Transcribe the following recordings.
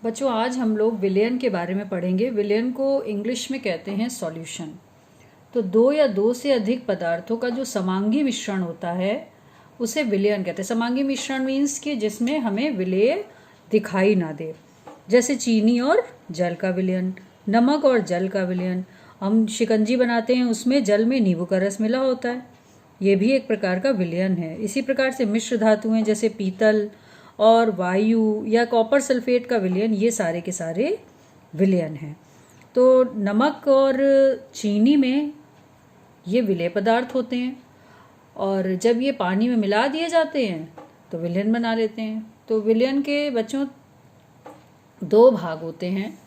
बच्चों, आज हम लोग विलयन के बारे में पढ़ेंगे। विलयन को इंग्लिश में कहते हैं सॉल्यूशन। तो दो या दो से अधिक पदार्थों का जो समांगी मिश्रण होता है उसे विलयन कहते हैं। समांगी मिश्रण मीन्स कि जिसमें हमें विलेय दिखाई ना दे, जैसे चीनी और जल का विलयन, नमक और जल का विलयन। हम शिकंजी बनाते हैं, उसमें जल में नींबू का रस मिला होता है, ये भी एक प्रकार का विलयन है। इसी प्रकार से मिश्र धातुएं जैसे पीतल और वायु या कॉपर सल्फेट का विलयन, ये सारे के सारे विलयन हैं। तो नमक और चीनी में ये विलेय पदार्थ होते हैं और जब ये पानी में मिला दिए जाते हैं तो विलयन बना लेते हैं। तो विलयन के बच्चों दो भाग होते हैं।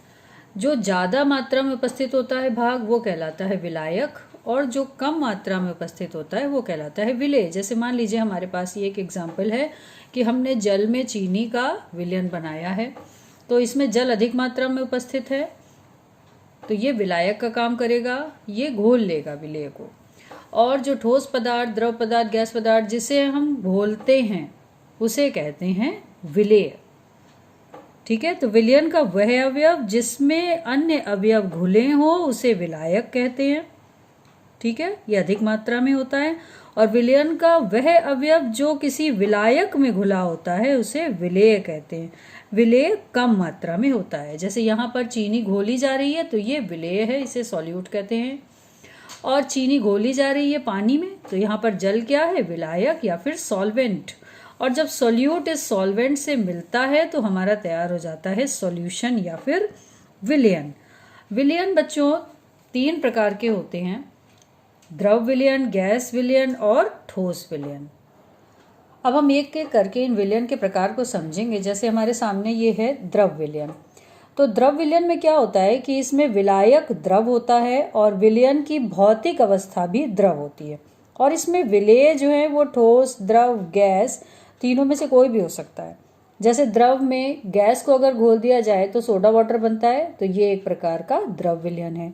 जो ज़्यादा मात्रा में उपस्थित होता है भाग वो कहलाता है विलायक, और जो कम मात्रा में उपस्थित होता है वो कहलाता है विलेय। जैसे मान लीजिए हमारे पास ये एक एग्जाम्पल है कि हमने जल में चीनी का विलयन बनाया है, तो इसमें जल अधिक मात्रा में उपस्थित है तो ये विलायक का काम करेगा, ये घोल लेगा विलेय को। और जो ठोस पदार्थ, द्रव पदार्थ, गैस पदार्थ जिसे हम घोलते हैं उसे कहते हैं विलेय। ठीक है, तो विलयन का वह अवयव जिसमें अन्य अवयव घुले हो उसे विलायक कहते हैं। ठीक है, ये अधिक मात्रा में होता है। और विलयन का वह अवयव जो किसी विलायक में घुला होता है उसे विलेय कहते हैं। विलेय कम मात्रा में होता है, जैसे यहाँ पर चीनी घोली जा रही है तो ये विलेय है, इसे सॉल्यूट कहते हैं। और चीनी घोली जा रही है पानी में तो यहाँ पर जल क्या है, विलायक या फिर सॉल्वेंट। और जब सॉल्यूट इस सॉल्वेंट से मिलता है तो हमारा तैयार हो जाता है सॉल्यूशन या फिर विलयन। विलयन बच्चों तीन प्रकार के होते हैं: द्रव विलयन, गैस विलयन और ठोस विलयन। अब हम एक एक करके इन विलयन के प्रकार को समझेंगे। जैसे हमारे सामने ये है द्रव विलयन। तो द्रव विलयन में क्या होता है कि इसमें विलायक द्रव होता है और विलयन की भौतिक अवस्था भी द्रव होती है। और इसमें विलेय जो है वो ठोस, द्रव, गैस तीनों में से कोई भी हो सकता है। जैसे द्रव में गैस को अगर घोल दिया जाए तो सोडा वाटर बनता है, तो ये एक प्रकार का द्रव विलयन है।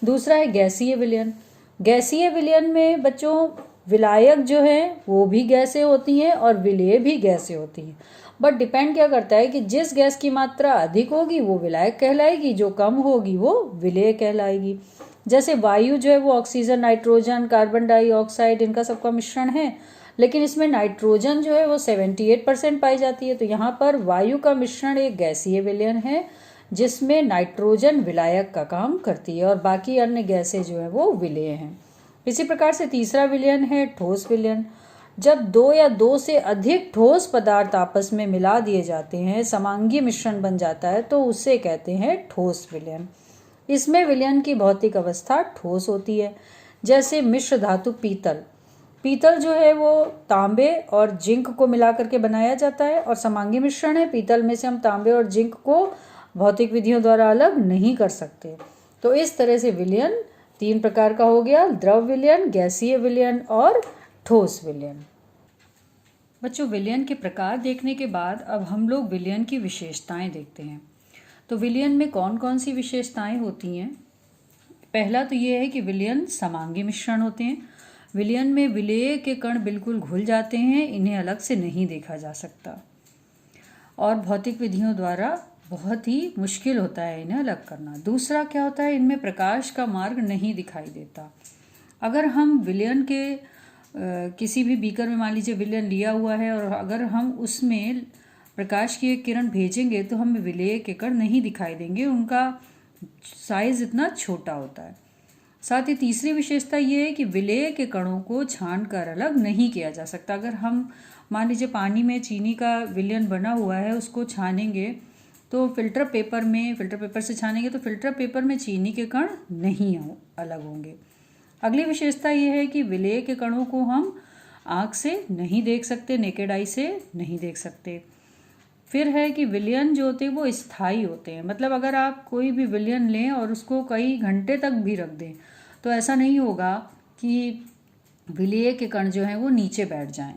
दूसरा है गैसीय विलयन। गैसीय विलयन में बच्चों विलायक जो है वो भी गैसें होती हैं और विलेय भी गैसें होती हैं, बट डिपेंड क्या करता है कि जिस गैस की मात्रा अधिक होगी वो विलायक कहलाएगी, जो कम होगी वो विलेय कहलाएगी। जैसे वायु जो है वो ऑक्सीजन, नाइट्रोजन, कार्बन डाइऑक्साइड, इनका सबका मिश्रण है, लेकिन इसमें नाइट्रोजन जो है वो 78% पाई जाती है। तो यहाँ पर वायु का मिश्रण एक गैसीय विलयन है जिसमें नाइट्रोजन विलायक का काम करती है और बाकी अन्य गैसें जो है वो विलेय हैं। इसी प्रकार से तीसरा विलयन है ठोस विलयन। जब दो या दो से अधिक ठोस पदार्थ आपस में मिला दिए जाते हैं, समांगी मिश्रण बन जाता है, तो उसे कहते हैं ठोस विलयन। इसमें विलयन की भौतिक अवस्था ठोस होती है। जैसे मिश्र धातु पीतल। पीतल जो है वो तांबे और जिंक को मिला करके बनाया जाता है और समांगी मिश्रण है। पीतल में से हम तांबे और जिंक को भौतिक विधियों द्वारा अलग नहीं कर सकते। तो इस तरह से विलयन तीन प्रकार का हो गया: द्रव विलयन, गैसीय विलयन और ठोस विलयन। बच्चों, विलयन के प्रकार देखने के बाद अब हम लोग विलयन की विशेषताएं देखते हैं। तो विलयन में कौन कौन सी विशेषताएं होती हैं? पहला तो ये है कि विलयन समांगी मिश्रण होते हैं। विलयन में विलेय के कण बिल्कुल घुल जाते हैं, इन्हें अलग से नहीं देखा जा सकता और भौतिक विधियों द्वारा बहुत ही मुश्किल होता है इन्हें अलग करना। दूसरा क्या होता है, इनमें प्रकाश का मार्ग नहीं दिखाई देता। अगर हम विलयन के किसी भी बीकर में मान लीजिए विलयन लिया हुआ है और अगर हम उसमें प्रकाश की एक किरण भेजेंगे तो हमें विलेय के कण नहीं दिखाई देंगे, उनका साइज इतना छोटा होता है। साथ ही तीसरी विशेषता ये है कि विलेय के कणों को छानकर अलग नहीं किया जा सकता। अगर हम मान लीजिए पानी में चीनी का विलयन बना हुआ है, उसको छानेंगे तो फिल्टर पेपर से छानेंगे तो फिल्टर पेपर में चीनी के कण नहीं अलग होंगे। अगली विशेषता ये है कि विलेय के कणों को हम आँख से नहीं देख सकते, नेकेड आई से नहीं देख सकते। फिर है कि विलयन जो होते हैं वो स्थायी होते हैं। मतलब अगर आप कोई भी विलयन लें और उसको कई घंटे तक भी रख दें तो ऐसा नहीं होगा कि विलेय के कण जो हैं वो नीचे बैठ जाएं।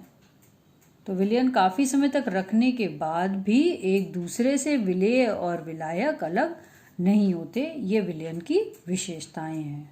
तो विलयन काफ़ी समय तक रखने के बाद भी एक दूसरे से विलेय और विलायक अलग नहीं होते। ये विलयन की विशेषताएं हैं।